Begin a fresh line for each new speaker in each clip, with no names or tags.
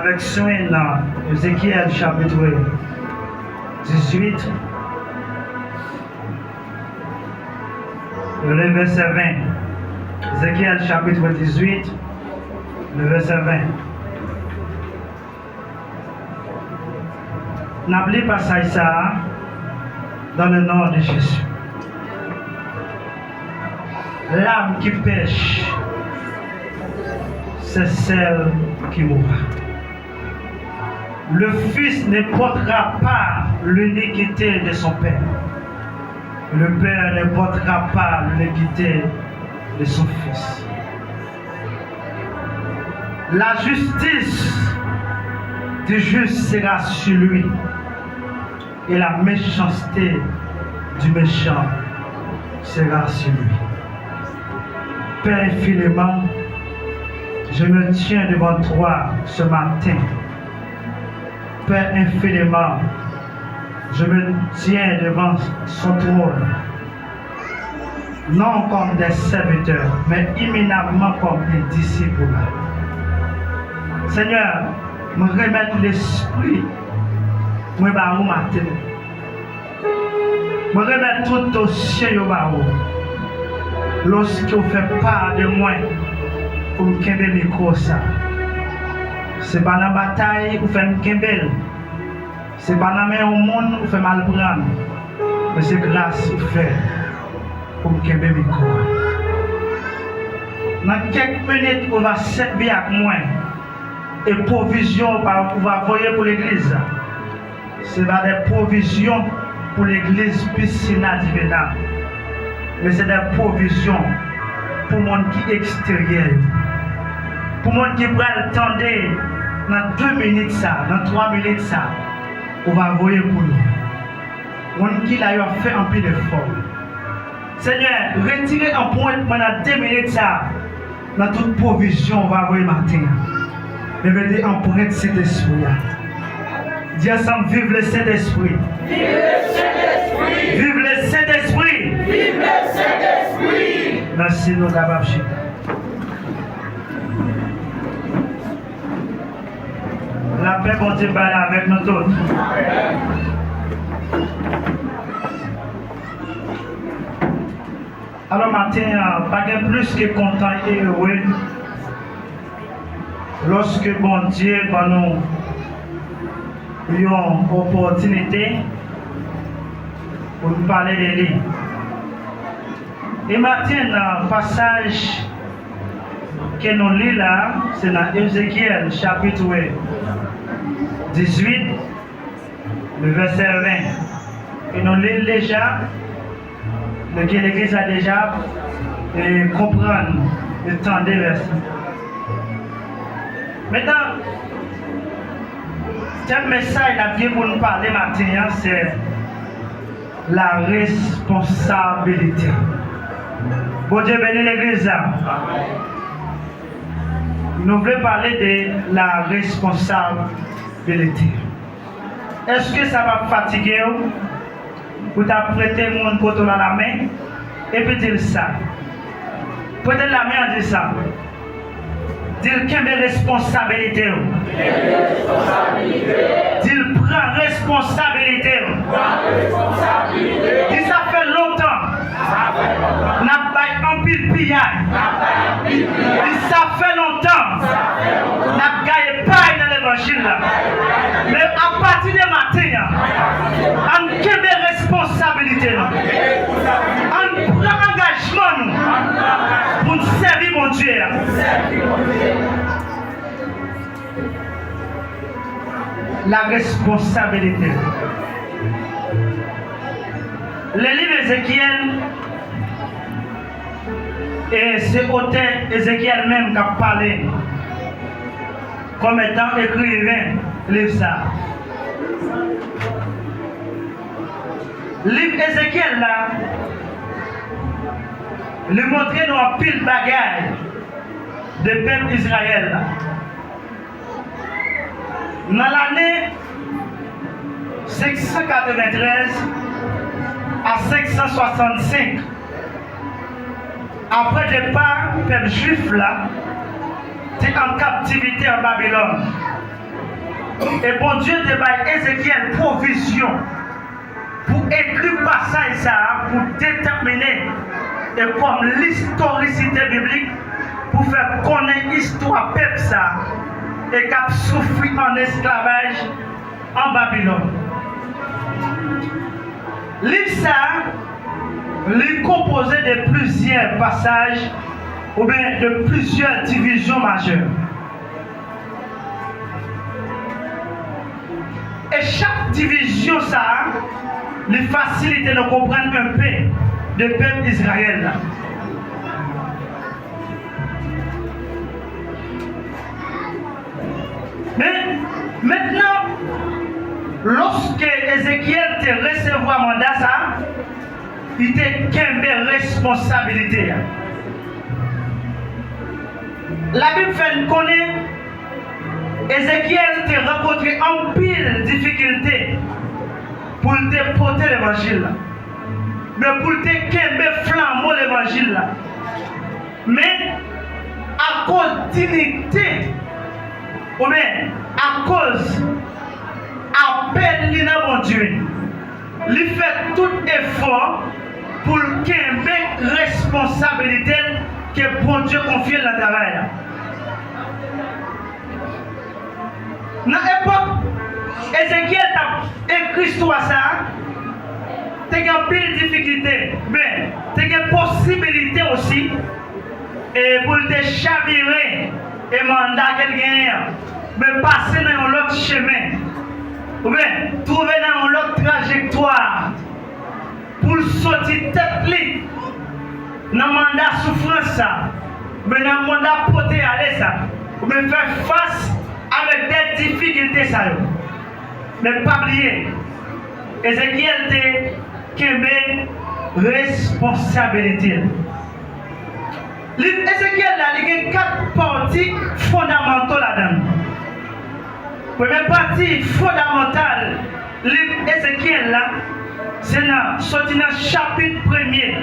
avec soin dans Ézéchiel chapitre 18, le verset 20. Ézéchiel chapitre 18, le verset 20. N'oubliez pas ça dans le nom de Jésus. L'âme qui pêche, c'est celle qui mourra. Le Fils ne portera pas l'iniquité de son Père. Le Père ne portera pas l'iniquité de son Fils. La justice du juste sera sur lui, et la méchanceté du méchant sera sur lui. Père infiniment, je me tiens devant toi ce matin. Père infiniment, je me tiens devant son trône, non comme des serviteurs, mais imminemment comme des disciples. Seigneur, me remettre l'esprit, me barou matin. Me remettre tout dossier au barou. Lorsque vous faites part de moi, pour me kembe micro ça. C'est pas dans la bataille où fait me kembe. C'est pas dans le monde où fait mal prendre. Mais c'est grâce au fait pour me kembe micro. Dans quelques minutes, on va servir avec moi. Et provisions qu'on va envoyer pour l'église. C'est pas des provisions pour l'église Piscina Divina. Mais c'est des provisions pour le monde qui est extérieur. Pour le monde qui va attendre dans 2 minutes ça, dans 3 minutes ça, on va envoyer pour nous. Le monde qui a fait un peu d'effort. Seigneur, retirez un point pendant 2 minutes ça, dans toute provision, on va envoyer matin. Mais mettez en point cet esprit. Dis ensemble, vive le Saint-Esprit.
Vive le Saint-Esprit.
Vive le Saint-Esprit.
Vive le Saint-Esprit.
Merci, nous capables. La paix continue avec nous tous. Alors, matin, pas plus que content et heureux lorsque bon Dieu va nous une opportunité pour nous parler de lui. Et maintenant, dans le passage que nous lisons là, c'est dans Ézéchiel chapitre 18, le verset 20. Et nous lisons déjà, l'Église a déjà comprendre le temps des versets. Maintenant, ce message là pour nous parler maintenant, c'est la responsabilité. Bon Dieu bénit l'église. Nous voulons parler de la responsabilité. Est-ce que ça va fatiguer ou t'apprêter mon poteau dans la main et puis dire ça? Prêtez la main en disant ça. Dire qu'il y a responsabilité. Dire prend responsabilité. Dit ça fait longtemps. N'a pas un pile pillage. Dit ça fait longtemps. N'a gagné pas dans l'évangile. Mais à partir de matin, on a des responsabilités. On prend engagement pour servir mon Dieu. La responsabilité. Le livre d'Ézéchiel, et c'est auteur Ézéchiel même qui a parlé comme étant écrivain, livre ça. Livre Ézéchiel là, le montrer dans un pile bagaille de peuple Israël là. Dans l'année 593 à 565, après le départ du peuple juif là, était en captivité en Babylone. Et bon Dieu te baille Ézéchiel provision pour écrire passage ça, pour déterminer et comme l'historicité biblique, pour faire connaître l'histoire peuple ça, et qui a souffert en esclavage en Babylone. Livre ça, est composé de plusieurs passages ou bien de plusieurs divisions majeures. Et chaque division ça, lui facilite de comprendre un peu le peuple Israël. Mais maintenant, lorsque Ézéchiel te recevoir mandat ça, il te qu'une responsabilité. La Bible fait connaître Ézéchiel te rencontré en pile difficulté pour te porter l'évangile. Mais pour te qu'un flambeau l'évangile. Mais à cause d'unité, ou bien à cause appel de mon Dieu, il fait tout effort pour qu'il y ait une responsabilité que bon Dieu confie dans le travail. Dans l'époque, Ézéchiel a écrit sur ça, tu as une pile difficulté, mais tu as une possibilité aussi et pour te chavirer et mandat quelqu'un, mais passer dans un autre chemin, ou bien trouver dans une autre trajectoire pour sortir tête libre dans le mandat souffrance, mais dans le mandat porter à l'aise, ou bien faire face avec des difficultés. Ça. Mais pas oublier, Ézéchiel a une responsabilité. Ézéchiel il y a 4 parties fondamentales là-dedans. Première partie fondamentale, Ézéchiel là, c'est sorti dans le chapitre 1er,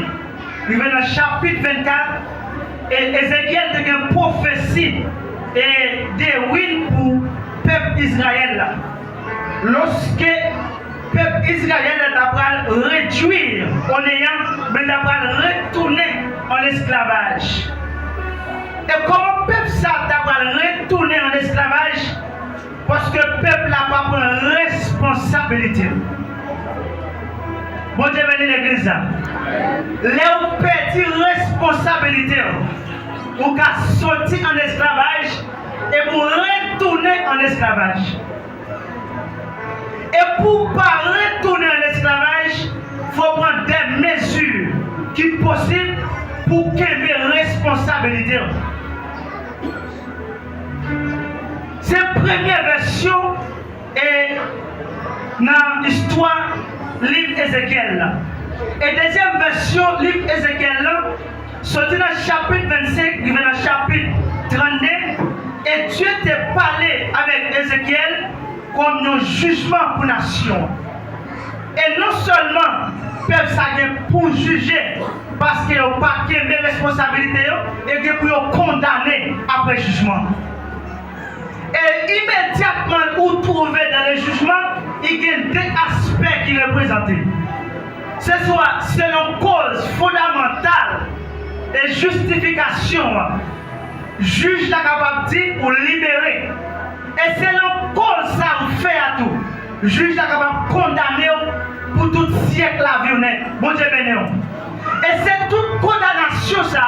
il va dans le chapitre 24, et Ézéchiel a une prophétie et des ruines pour le peuple Israël là. Lorsque le peuple Israël a réduire en ayant, mais a retourner en esclavage. Et comment le peuple ça a retourné en esclavage? Parce que le peuple n'a pas pris responsabilité. Bon Dieu béni l'église. Là où perdit responsabilité, ou qu'a sorti en esclavage et pour retourner en esclavage. Et pour ne pas retourner en esclavage, il faut prendre des mesures qui sont possibles pour qu'il y ait une responsabilité. C'est la première version et dans l'histoire livre Ézéchiel. Et deuxième version livre Ézéchiel, sorti dans le chapitre 25, il va dans le chapitre 32, et Dieu t'a parlé avec Ézéchiel comme un jugement pour la nation. Et non seulement peuple ça pour juger parce qu'il n'y a pas de responsabilité et que pour condamner après jugement. Et immédiatement où trouver dans le jugement, il y a deux aspects qui représentent. C'est soit selon cause fondamentale et justification, juge la capacité pour libérer. Et selon cause ça fait à tout, juge la capacité de condamner pour tout siècle la vie honnête. Bon Dieu béni. Et c'est toute condamnation ça,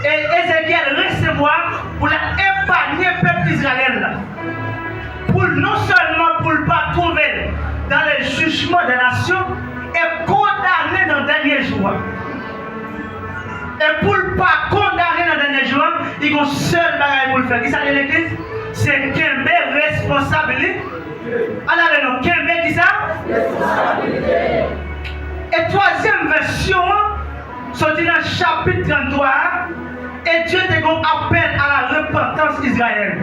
et Ézéchiel recevoir pour épargner le peuple Israël. Pour non seulement pour ne pas trouver dans les jugements des nations, et condamner dans le dernier jour. Et pour ne pas condamner dans le dernier jour, il y a un seul bagage pour le faire. Qui ça l'église? C'est Kembe responsabilité. Alors, Kembe qui ça? Responsabilité. Et troisième version, sorti dans le chapitre 33, et Dieu te appelle à la repentance Israël.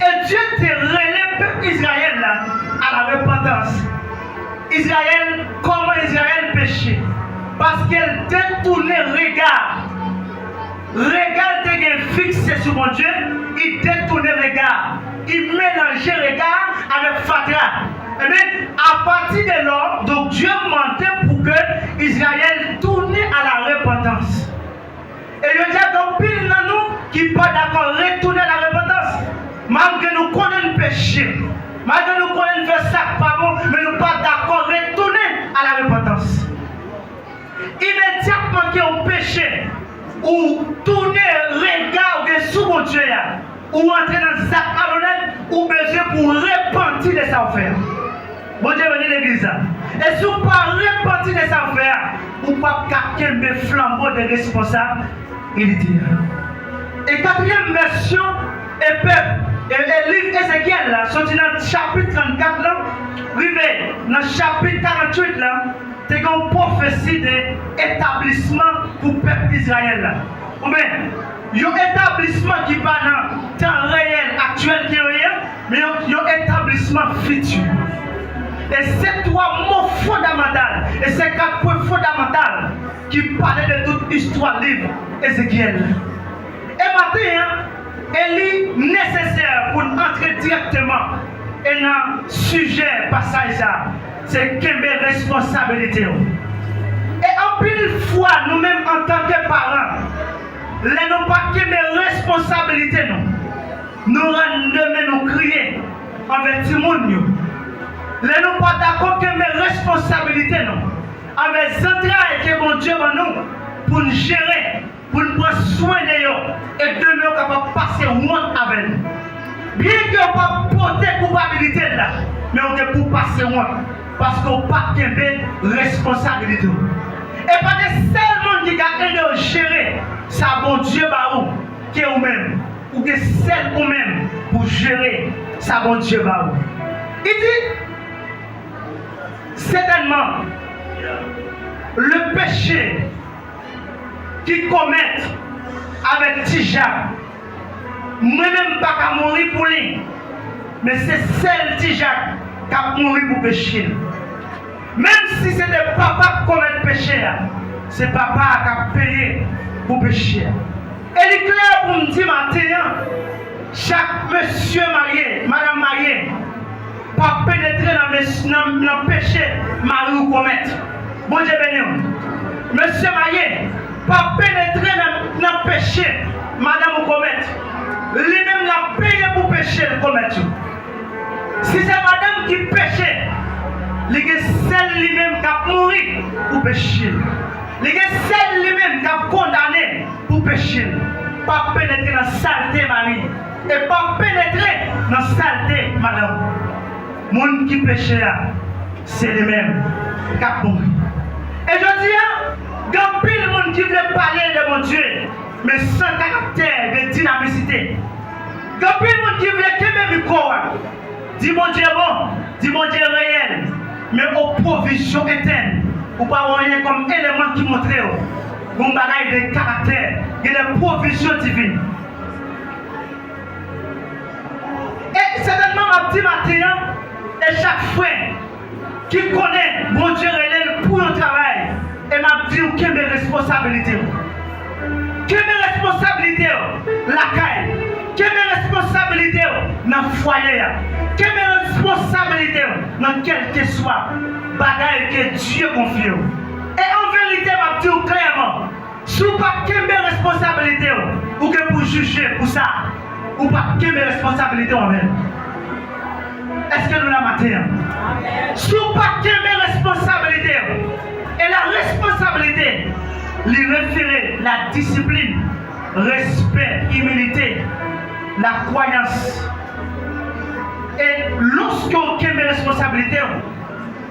Et Dieu te relève peuple Israël là, à la repentance. Israël, comment Israël péchait? Parce qu'elle détournait le regard. Le regard était fixé sur mon Dieu, il détournait le regard. Il mélangeait Eh bien, à partir de là, donc Dieu mentait pour que Israël tourne à la repentance. Et je dis à pile dans nous qui pas d'accord retourner à la repentance. Malgré nous connaissons le péché, malgré nous connaissons faire ça pas bon, mais nous pas d'accord retourner à la repentance. Immédiatement qu'il y a un péché, ou tourner, regarder sous mon Dieu, ou entrer dans un sac malhonnête, ou besoin pour repentir de sa affaire. Bon Dieu venez l'église. Et si vous ne pas repentir de sa affaire, vous ne pouvez pas capter le flambeau de responsabilité. Et quatrième version, et livre Ézéchiel, là, sorti dans le chapitre 34, là, arrivé dans le chapitre 48, là, c'est une prophétie d'établissement pour le peuple d'Israël. Ou bien, il y a un établissement qui n'est pas dans le temps réel, actuel, qui est réel, mais il y a un établissement futur. Et ces trois mots fondamentaux, et ces quatre points fondamentaux qui parlaient de toute histoire livre Ézéchiel. Et maintenant, il est nécessaire pour entrer directement dans le sujet passage, c'est quelle responsabilité. Et en pile fois, nous-mêmes en tant que parents, nous n'avons pas quelle responsabilité. Nous rendons nous crier envers tout le monde. Nous n'avons pas d'accord que mes responsabilités, avec les entrailles que mon Dieu va nous pour nous gérer, pour nous prendre soin de nous et de nous capables de passer honte avec nous. Bien que nous pas porter culpabilité là, mais on est pour passer honte parce qu'on n'a pas de responsabilité. Et pas de seul monde qui a aidé à gérer ça, bon Dieu, qui est vous-même, ou que celle vous-même pour gérer ça, bon Dieu, il dit certainement le péché qu'ils commettent avec Tijak, moi-même pas qu'à mourir pour lui, mais c'est celle Tijak qui a mouru pour pécher. Même si c'était papa qui commet le péché, c'est papa qui a payé pour pécher. Et il est clair pour me dire maintenant, chaque monsieur marié, madame mariée, pas pénétrer dans le péché, mari ou commettre. Bon Dieu béni. Monsieur marié, pas pénétrer dans le péché, madame ou commettre. Lui-même l'a payé pour pécher, le commettre. Si c'est madame qui péchait, il y a celle lui-même qui a mouru pour pécher. Il y a celle lui-même qui a condamné pour pécher. Pas pénétrer dans la saleté, Marie. Et pas pénétrer dans la saleté, madame. Monde qui péché, c'est lui-même qui a mouru. Et je dis, il y a pile de monde qui veut parler de mon Dieu, mais sans caractère de dynamicité. Il y a pile de monde qui veut qu'il me micro. Dis mon Dieu bon, dis mon Dieu réel, mais aux provisions internes. Ou pas rien comme élément qui montre un bagage de caractère et de provisions divines. Et certainement, ma petite matin, et chaque frère qui connaît mon Dieu réel pour un travail, et m'a dit quelle est mes responsabilités. Quelle est mes responsabilités la caille. Quelle est mes responsabilités dans le foyer. Quelle est mes responsabilités dans quel que soit bagaille que Dieu confie. Et en vérité, m'a dit clairement, si vous pas quelle mes responsabilités ou que pour juger pour ça, ou pas quelle mes responsabilités envers. Est-ce que nous la matin? Si vous pas quelle mes responsabilités, et la responsabilité, lui référer la discipline, respect, humilité, la croyance. Et lorsque vous avez des responsabilités,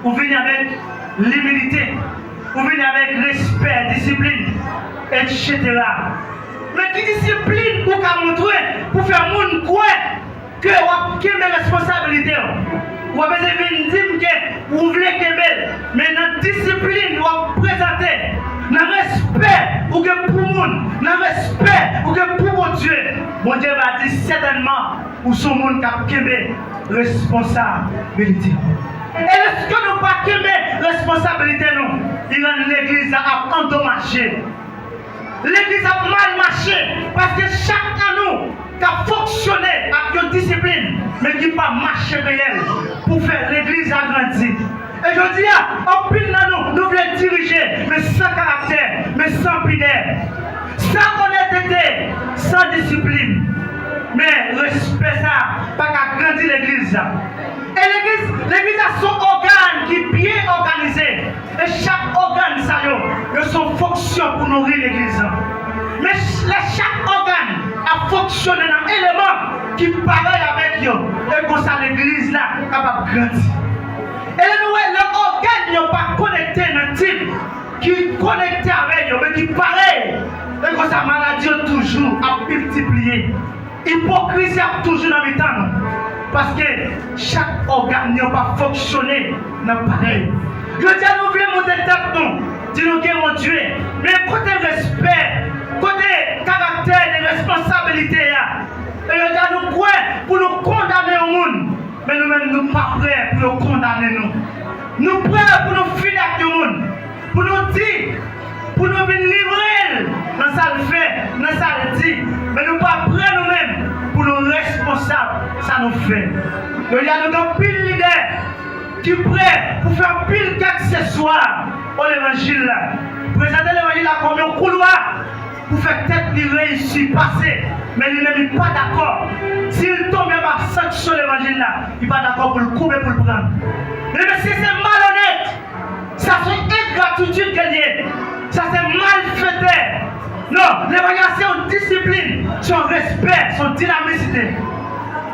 vous venez avec l'humilité, vous venez avec respect, discipline, etc. Mais qui discipline pour montrer, pour faire monde croire que vous avez des responsabilités. Vous avez dire que vous voulez que mais dans la discipline, vous présentez, dans le respect, vous avez pour le monde, dans le respect, vous avez pour mon Dieu. Mon Dieu va dire certainement, où sont monde qui a quémé responsabilité. Et est-ce que nous pas quémé responsabilité, nous? Il rend l'église à endommager. L'église a mal marché parce que chaque année, qui a fonctionné avec une discipline, mais qui n'a pas marché réel pour faire l'église agrandir. Et je dis, en pile dans nous voulons diriger, mais sans caractère, mais sans pudeur, sans honnêteté, sans discipline. Mais respect ça, pas qu'à grandir l'église. Et l'église a son organe qui est bien organisé. Et chaque organe, ça a son fonction pour nourrir l'église. Mais chaque organe a fonctionné dans un élément qui pareil avec eux. Et comme ça, l'église là, capable de grandir. Et les organes ne sont pas connectés dans le type qui est connecté avec eux, mais qui pareil. Et comme ça, la maladie est toujours à multiplier. L'hypocrisie a toujours dans le temps. Parce que chaque organe n'a pas fonctionné dans pareil. Je dis à nous, voulons monter tête, nous. Dis-nous que mon Dieu. Mais côté respect, côté caractère et responsabilité, et je dis à nous, quoi pour nous condamner au monde. Mais nous-mêmes, nous ne sommes pas prêts pour nous condamner. Nous prêts pour nous finir avec le monde. Pour nous dire, pour nous venir livrer dans ça le fait, dans ça le dit. Mais nous ne sommes pas prêts nous-mêmes pour nous responsables. Ça nous fait. Il y a nos pile leaders qui sont prêts pour faire pile qu'accessoires pour l'évangile. Présenter l'évangile comme un couloir pour faire tête lui réussir, passer. Mais il n'est pas d'accord. S'il tombe et va sanctionner l'évangile là, il n'est pas d'accord pour le couper, pour le prendre. Mais si c'est malhonnête, ça c'est ingratitude qu'il y a. Ça c'est mal fait. Non, l'évangile c'est une discipline, son respect, son dynamicité.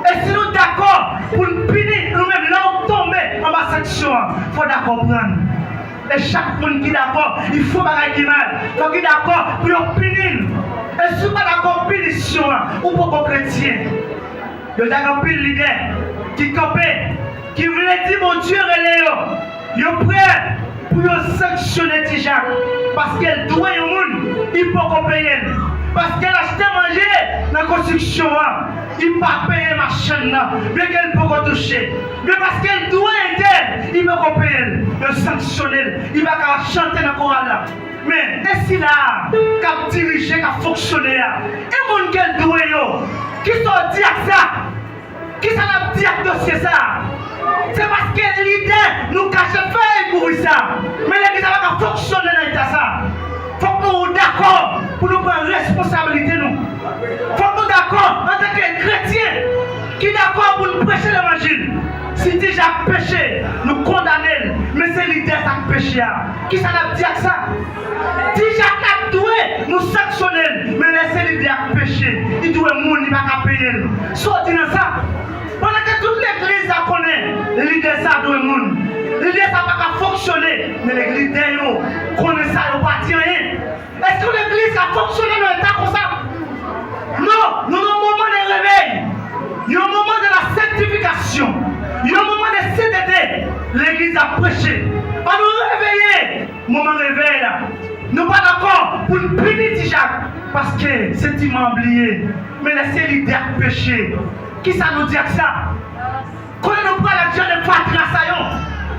Et si nous sommes d'accord pour nous punir, nous-mêmes là où tomber en bas sanction, il faut d'accord prendre. Et chaque monde qui est d'accord, il faut pas qu'il mal. Il faut qu'il est d'accord pour nous punir. Et si vous n'êtes pas d'accord pour punition, ou pour les chrétiens, il y a d'accord pour les leaders qui campent, qui voulaient dire mon Dieu, ils sont prêts pour sanctionner Tijak. Parce qu'elle doit au monde, il peut pas payer. Parce qu'elle a acheté manger dans la construction, il ne peut pas payer ma chaîne, mais qu'elle peut pas toucher. Mais parce qu'elle doit aider, il ne peut pas payer. Le sanctionner, il va pas chanter dans le choral. Mais est-ce qu'il a dirigé, qui a fonctionné? Et mon qu'elle doit, qui sont dit à ça? Qui s'en a dit à dossier ça? C'est parce que l'idée nous cache feuille pour ça. Mais l'église va pas fonctionner dans l'état ça. Il faut que nous soyons d'accord pour nous prendre responsabilité. Il faut que nous soyons d'accord en tant que chrétiens qui sont d'accord pour nous prêcher l'évangile. Si déjà péché, nous condamnons. Mais c'est l'idée de péché. Qui s'en a dit à ça? Déjà doué, nous sanctionnons. Mais laissez l'idée de péché. Il doit mourir, il ne va pas payer. Sortez dans ça. Pendant que toute l'église a connaît, l'idée ça doit mourir. L'idée ça va pas fonctionner. Mais l'église connaît ça, il ne va pas dire rien. Est-ce que l'église a fonctionné dans l'état comme ça? Non, nous avons un moment de réveil. Il y a un moment de la sanctification. Il y a un moment de CDD. L'église a prêché. On nous réveiller. Moment réveil là. Nous pas d'accord pour nous punir Tijak. Parce que c'est oublié. Mais laissez l'idée de péché. Qui ça nous dit que ça? Quand nous prenons la Dieu de Patrasayon,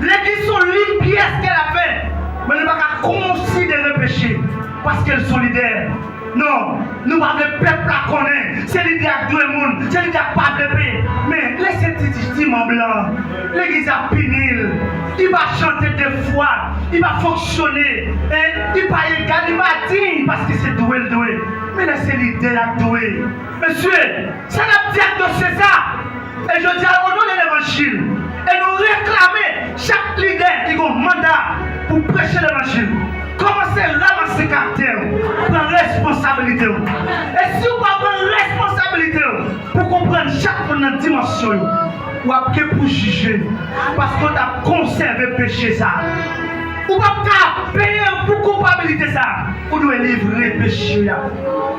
l'église sont l'une pièce qu'elle a fait. Mais nous ne pouvons pas considérer péché. Parce qu'elles sont leaders. Non, nous pas le peuple à connaître. C'est l'idée à tout le monde. C'est l'idée à pas de paix. Mais laissez ce en blanc. L'église a pinil. Il va chanter des fois. Il va fonctionner. Et il va égal. Il va dire parce que c'est doué le doué. Mais laissez l'idée à doué. Monsieur, ça n'a pas de ça. Et je dis au nom de l'évangile. Et nous réclamer chaque leader qui a un mandat pour prêcher l'évangile. Commencez à ramasser caractère, prendre responsabilité. Et si vous ne prenez responsabilité pour comprendre chaque fois dans la dimension, ou après pour juger, parce qu'on a conservé le péché ça. Ou pas payer pour culpabilité ça. Vous devez livrer le péché.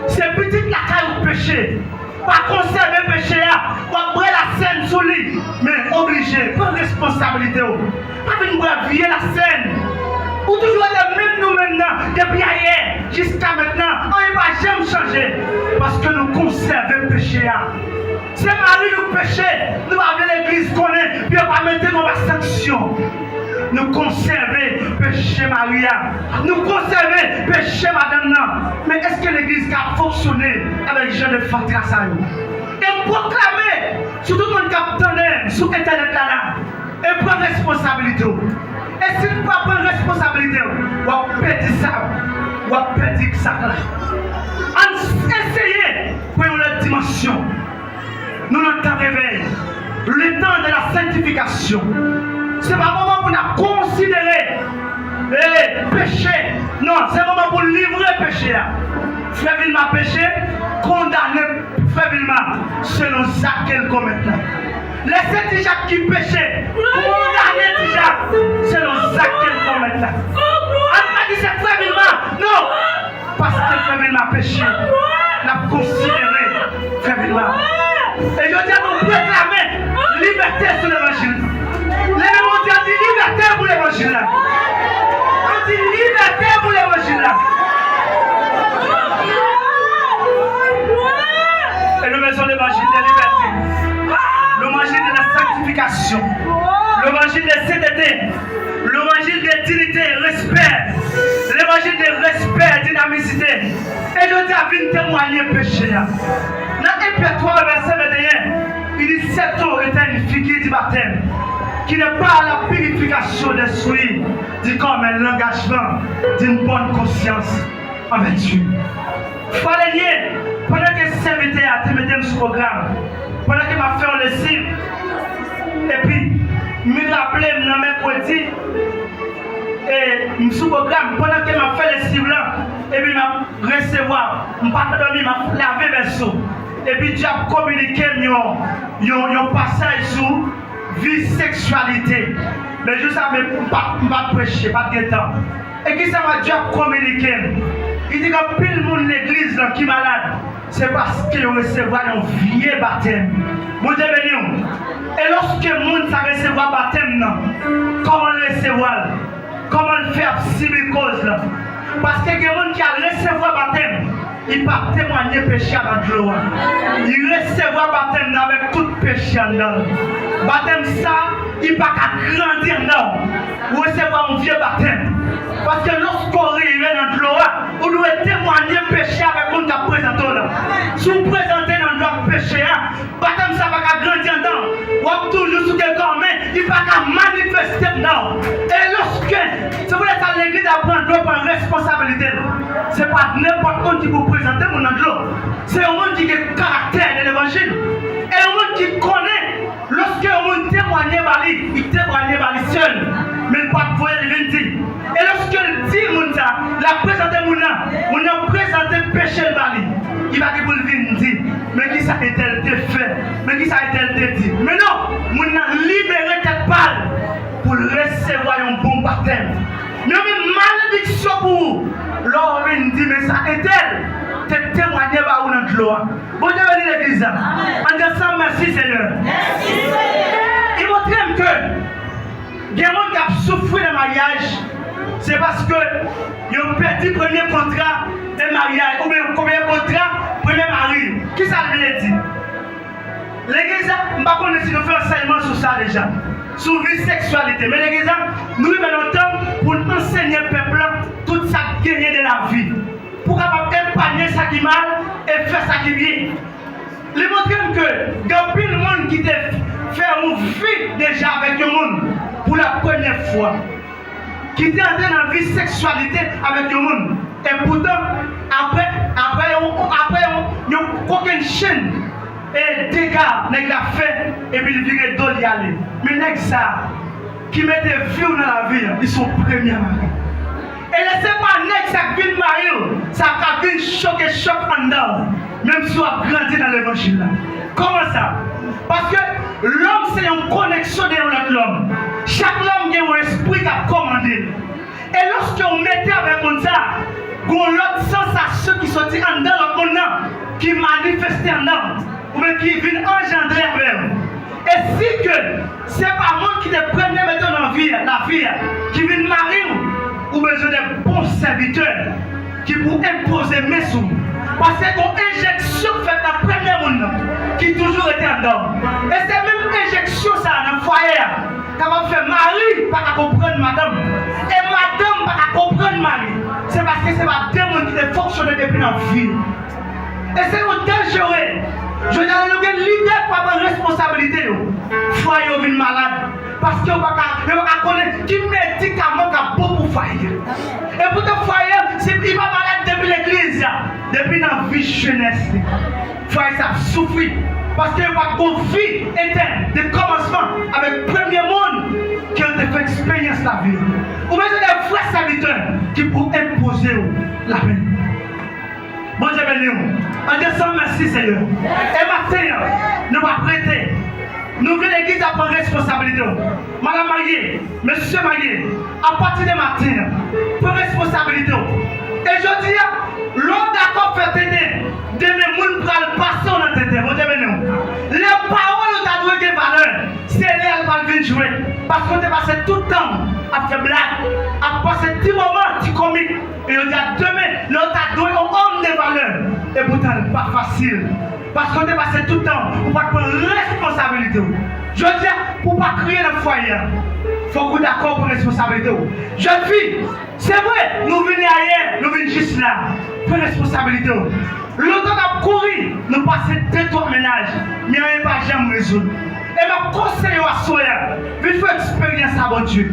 C'est petit la caille au péché. Pas conserver le péché, ou après la scène sous lui, mais obligé, prendre responsabilité. Pas venir vieillir la scène. Ou toujours les mêmes nous maintenant, depuis hier jusqu'à maintenant, on ne va jamais changer. Parce que nous conservons le péché. C'est Marie nous péché, nous avons l'église connaît, puis on va mettre dans la sanction. Nous conservons le péché Maria, nous conservons le péché Madame. Mais est-ce que l'église a fonctionné avec les gens de Fatrasayon? proclamer sur tout le monde qui attendait sur Internet là et prendre responsabilité. Et si nous ne prenons pas responsabilité, on va perdre ça. On va perdre ça là. On essayer pour une dimension. Nous n'avons pas réveillé. Le temps de la sanctification. Ce n'est pas le moment pour nous considérer le péché. Non, c'est le moment pour livrer le péché. Frère Vilma péché, condamner Frère Vilma selon ça qu'elle commet là. Laissez déjà qui péché, condamner déjà selon ça qu'elle commet là. On pas dit c'est Frère Vilma, non, parce que Frère Vilma péché, n'a considéré Frère Vilma. Et je dis à nous proclamer liberté sur l'évangile. L'évangile dit liberté pour l'évangile. On dit liberté pour l'évangile. Et nous mettons l'évangile de liberté, l'évangile de la sanctification, l'évangile de sainteté, l'évangile de dignité, respect, l'évangile de respect, dynamicité. Et je dis à venir témoigner péché. Dans Éphésiens 3, verset 21, il dit cette eau est une figure du baptême qui n'est pas la purification des souillés, dit comme l'engagement d'une bonne conscience avec Dieu. Frère, pendant que serviteur a terminé ce programme, pendant que m'a fait le cible, et puis me rappeler dans mercredi, et ce programme, pendant que m'a fait le cible, et puis m'a recevoir, m'a dormi, m'a lavé verso, et puis Dieu a communiqué un passage sur vie sexualité. Mais juste ça, je ne vais pas prêcher, pas de temps. Et qui ça va Dieu a communiqué? Il dit que pile le monde l'église qui est malade, c'est parce qu'il recevra un vieux baptême. Bon Dieu béni. Et lorsque le monde ça recevra baptême, comment le recevoir? Comment le faire cause là? Parce que les gens qui a recevoir baptême, il ne va pas témoigner péché avec l'eau. Il recevra baptême avec tout péché dedans. Baptême ça, il ne va pas grandir non. Ou recevoir un vieux baptême. Parce que lorsqu'on arrive dans l'eau, on doit témoigner péché avec le monde qui a présenté là. Si vous présentez dans le péché, baptême ça ne va pas grandir dedans. Ou toujours sur quelqu'un, mais il ne va pas manifester non. Et lorsque, si vous voulez que l'église apprend l'eau pour une responsabilité, ce n'est pas n'importe qui vous présente mon l'eau. C'est un monde qui a le caractère de l'évangile. Et un monde qui connaît, lorsque un monde témoigne, il témoigne seul. Mais il ne peut pas voir le dire. Et lorsque il dit, la présenter on a présenté le péché de Bali. Il va dire pour le dire, mais qui ça a-t-elle fait? Mais qui ça a-t-elle dit? Mais non, on a libéré cette balle pour recevoir un bon baptême. Mais une malédiction pour vous. L'homme dit, mais ça est-elle? Te témoigner par une autre loi. Bon Dieu béni l'église. En disant merci Seigneur. Merci Seigneur. Il montre que les gens qui ont souffert de mariage, c'est parce que ils ont perdu le premier contrat de mariage. Ou bien combien de contrats, premier mari. Qui ça veut dire? L'église, je ne sais pas si nous faisons enseignement sur ça déjà. Sur la sexualité. Mais l'église, nous avons longtemps pour enseigner le peuple tout ça gagné de la vie. Pour capable épargner ça qui est mal et faire ça qui est bien. Il montre que dans le monde qui fait une vie déjà avec le monde pour la première fois. Qui était entré dans la vie sexualité avec le monde. Et pourtant, après, il n'y a aucune chaîne. Et dégâts, il a fait, et puis il vient d'où y aller. Mais les ça, qui mettent vie dans la vie, ils sont premiers maris. Et laissez pas les ça qui vient marier, ça vient choc en dedans, même si on a grandi dans l'évangile. Comment ça? Parce que l'homme, c'est une connexion de l'homme. Chaque homme a un esprit qui a commandé. Et lorsque on mettait avec mon ça, on a l'autre sensation qui sortit en dedans, l'autre monde qui manifestait en dedans. Ou bien qui vient engendrer avec. Et si que c'est pas moi qui te premier mettre dans la vie, qui vient marier ou besoin de bons serviteurs qui pour imposer mes sous. Parce que ton injection fait la première monde qui toujours était en dedans. Et c'est même injection ça dans le foyer. Quand on fait mari, pas à comprendre madame. Et madame, pas à comprendre mari. C'est parce que c'est pas deux mondes qui fonctionnent depuis la vie. Et c'est dangereux. Je dis à l'idée pour prendre responsabilité. Foyer vient malade. Parce que vous ne connaissez qui médicament qui bon pour foyer. Et pour te foyer, il va malade depuis l'église. Depuis la vie jeunesse. Foyer ça souffre. Parce qu'il n'y a pas de vie éternelle de commencement avec le premier monde qui a fait expérience de la vie. Ou bien des vrais serviteurs qui pour imposer la vie. Bon Dieu béni. En disant merci Seigneur. Et maintenant, nous allons prêter. Nous voulons l'église à prendre responsabilité. Madame mariée, monsieur marié, à partir de matin, prendre responsabilité. Et je dis, l'homme d'accord fait aider. Demain, nous allons passer dans notre tête. Bon Dieu béni. Les paroles de ta douée de valeur, c'est là qu'elle va venir jouer. Parce qu'on a passé tout le temps à faire blague, à passer 10 moments, 10 comiques. Et on dit à demain, l'autre a donné un homme de valeur. Et pourtant, ce n'est pas facile. Parce qu'on a passé tout le temps pour pas prendre responsabilité. Je dis, pour ne pas créer le foyer, il faut que vous d'accord pour responsabilité. Jeune fille, c'est vrai, nous venons ailleurs, nous venons juste là, pour responsabilité. L'autre a couru, nous passons 2-3 ménages, mais on n'a pas jamais résoudre. Et je conseille à Soya, il faut expérience à mon Dieu.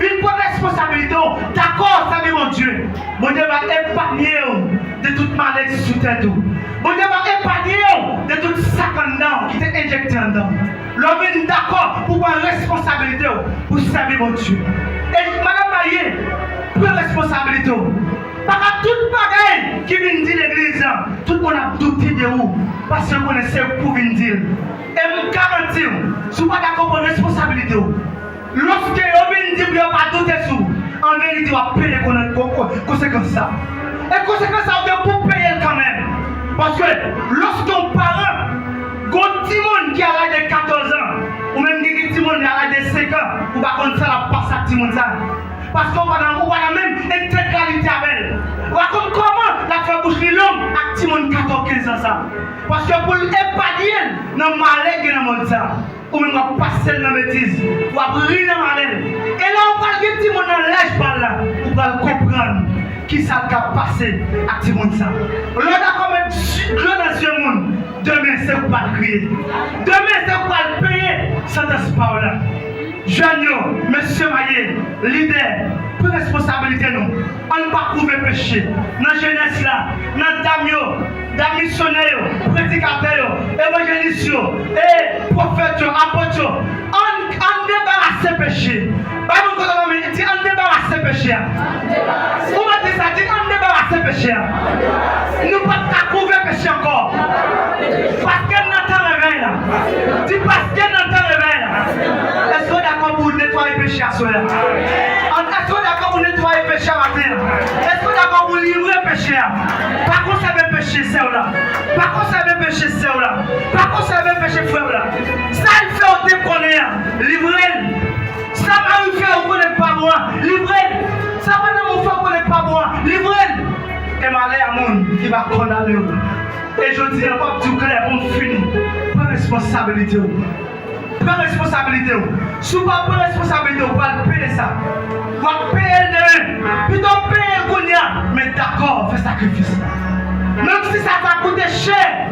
Il faut responsabilité, d'accord, ça dit mon Dieu. Mon Dieu va épargner de toute maladie sous tête. Mon Dieu va épargner de tout sac en dedans qui t'est injecté en dedans. L'homme est d'accord pour prendre responsabilité pour servir mon Dieu. Et madame Maïe, prends responsabilité. Parce que toute bagaille qui vient dire l'église, tout le monde a douté de vous. Parce que vous connaissez pour venir dire. Et je garantis, si vous n'êtes pas d'accord pour responsabilité, lorsque vous venez dire que vous n'avez pas douté sur vous, en vérité, vous allez payer les conséquences. Et conséquences, vous allez payer quand même. Parce que lorsqu'on parent, quand petit monde qui a l'âge de 14 ans, ou même qui petit monde qui a l'âge de 5 ans, vous va comme ça la passe à petit monde ça. Parce qu'on va la même intégralité avec elle. On va comme comment la faire boucher l'homme à petit monde 14-15 ans ça. Parce que pour l'épargner, dans le malheur qui est dans le monde ça, ou même on va passer dans la bêtise, on va briller dans le malheur. Et là on parle de petit monde dans l'âge par là, on va comprendre qui ça a passé à petit monde ça. L'autre a comme un dans ce monde, demain c'est pour pas le crier. Demain c'est pour pas le payer sans ce parole là. Jeunes, monsieur Maillé, leader, pour responsabilité nous, on ne pas trouver péché. Dans la jeunesse là, dans dans les missionnaires, prédicateurs, évangélistes, et prophètes, apôtres, on débarrasse péché. On débarrasse péché. On va dire ça, on débarrasse péché. Nous ne pouvons pas trouver péché encore. Parce que nous avons réveil là. Dis parce que nous avons réveil là. Est-ce que vous êtes d'accord pour nettoyer le péché à soi? Est-ce que vous êtes d'accord pour nettoyer le péché à matin? Est-ce que vous êtes d'accord pour livrer le péché? Par contre, ça veut péché, c'est là. Par contre, ça veut péché, c'est là. Par contre, ça veut péché, frère là. Ça, il fait au déconner. Livrer. Ça va lui faire, vous n'êtes pas moi. Livrer. Ça va nous faire, vous n'êtes pas moi. Livrer. Et malheur à monde qui va condamner. Et je dis encore du clair, on finit. Prends responsabilité. Prends responsabilité. Si vous ne prenez responsabilité, vous allez payer ça. Vous allez payer demain. Plutôt payer le Kounia. Mais d'accord, fais sacrifice. Même si ça t'a coûté cher.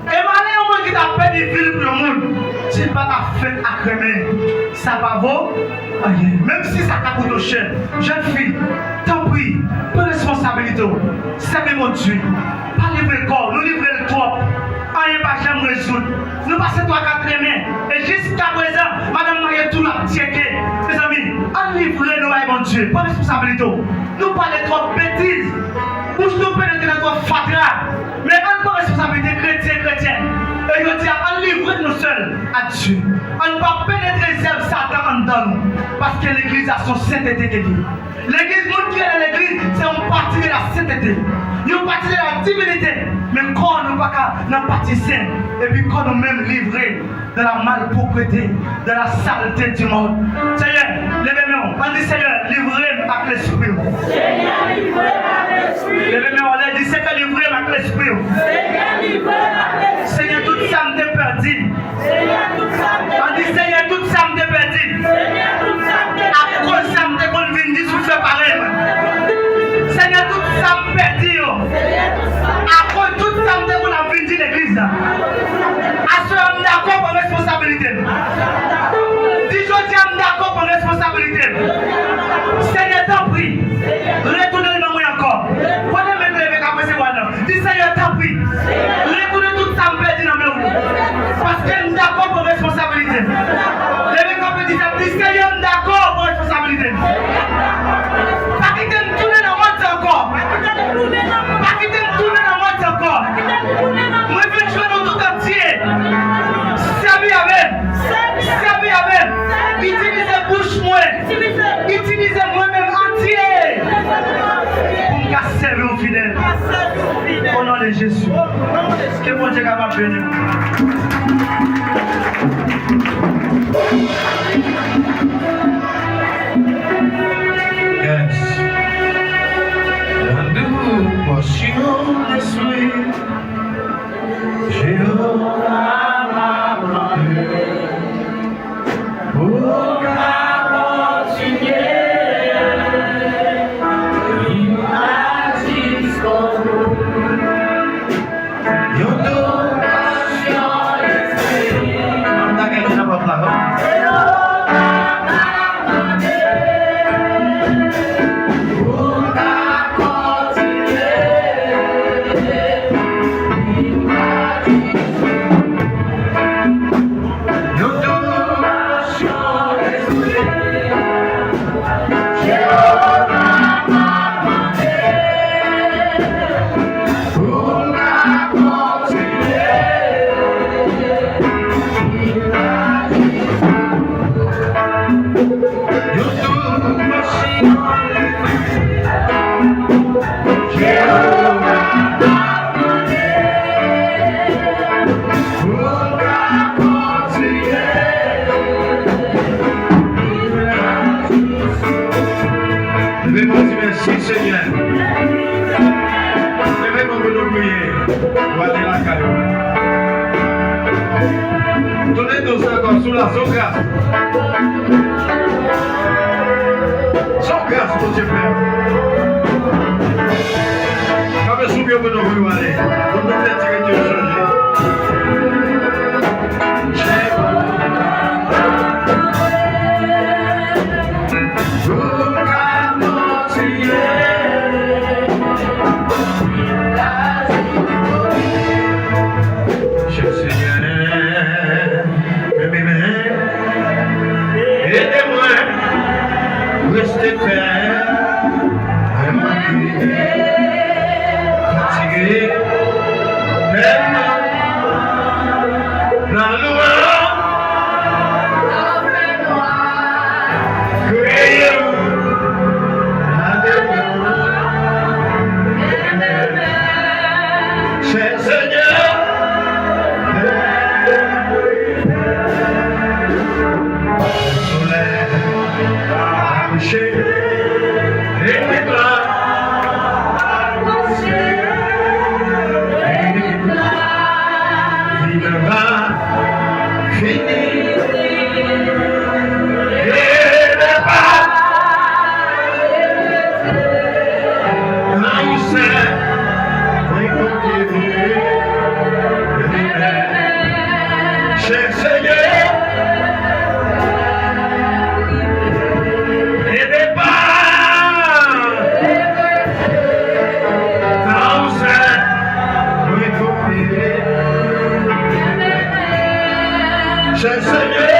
Et malheur au monde qui t'a perdu ville pour le monde. Si tu pas fait accrémer, ça va vaut rien. Même si ça t'a coûté cher. Jeune fille, t'en prie, prends responsabilité. Servez mon Dieu. Pas livrer le corps, nous livrer le trop. On n'est pas jamais résoudre. Nous passons 3-4 mains. Et jusqu'à présent, Madame Marie tout l'a checké. Mes amis, on livre nous à mon Dieu. Pas responsabilité. Nous parlons trop de bêtises. Nous nous pénétrer dans trop fatra. Mais on pas responsabilité chrétienne. Et je dis, on livre nous seuls à Dieu. On ne va pas pénétrer Satan en dedans nous. Parce que l'église a son sainteté qui dit. L'église, nous qui est dans l'église, c'est une partie de la sainteté. Une partie de la divinité. Mais quand nous ne pas dans partie sainte, et puis quand nous même livrés de la malpropreté, de la saleté du monde. Seigneur, levez-nous. On dit Seigneur, livrez-moi avec l'esprit.
Seigneur, livrez-moi avec l'esprit.
Levez-nous, on dit Seigneur, livrez-moi avec l'esprit.
Seigneur, livrez-moi avec l'esprit.
Seigneur, toute ça me perdu.
Seigneur, toute ça me perdu.
On dit Seigneur, toute ça me perdu.
Seigneur, toute ça me perdu.
À cause ça me déconvient, sous fait pareil. Seigneur, tout ça me perdu.
Seigneur, tout ça me perdu.
À cause tout ça me déconvient, l'église. À ce moment d'accord pour responsabilité. Dis je d'accord pour responsabilité. Seigneur t'en prie. Retournez le moi encore. Prenez même lever après c'est moi. Dis Seigneur t'en prie. Retournez tout ça me perdre dans mes roues. Parce que d'accord pour responsabilité. Levez comme dit ça. Dis Seigneur d'accord pour responsabilité. Pas quitter me tourner dans moi encore. Pas quitter me tourner dans moi encore. Moi je vais jouer dans tout entier. Servi avec. Utilisez bouche moi. Utilisez moi-même entier. Pour me servir aux fidèles. Au nom de Jésus. Que mon Dieu capable de bénir.
Yes. Nous marchions les suites. Jéhovah m'a demandé pour continuer. Il m'a dit jusqu'au bout. Nous marchions les suites. On a gagné la parole. Levez-moi dire merci Seigneur. Levez-moi pour nous prier. Pour aller la caillou. Donnez nos encore sous la son grâce. Son grâce, mon Dieu Père. Quand je suis bien pour nous prier, aller. Pour nous faire tirer Dieu changer. Restez ferme, fatigué, tellement, la loi, cher Seigneur, le soleil a couché. Cher Seigneur, aidez pas, non c'est, oui confier, cher Seigneur,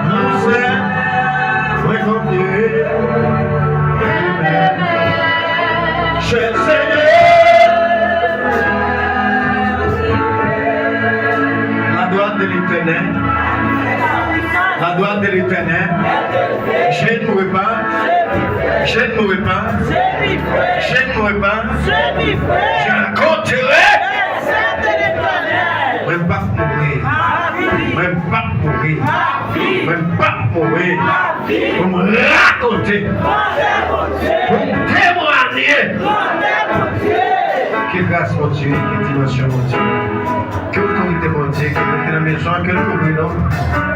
non c'est. Cher Seigneur, la droite de l'Éternel, la droite de l'Éternel, je ne mourrai pas, je ne mourrai pas, je ne mourrai pas, je raconterai, même pas mourir, même pas mourir, même pas mourir, pour me raconter, pour me témoigner. Que grâce mon Dieu, que dimension mon Dieu, que autorité mon Dieu, que dans la maison, que le gouvernement.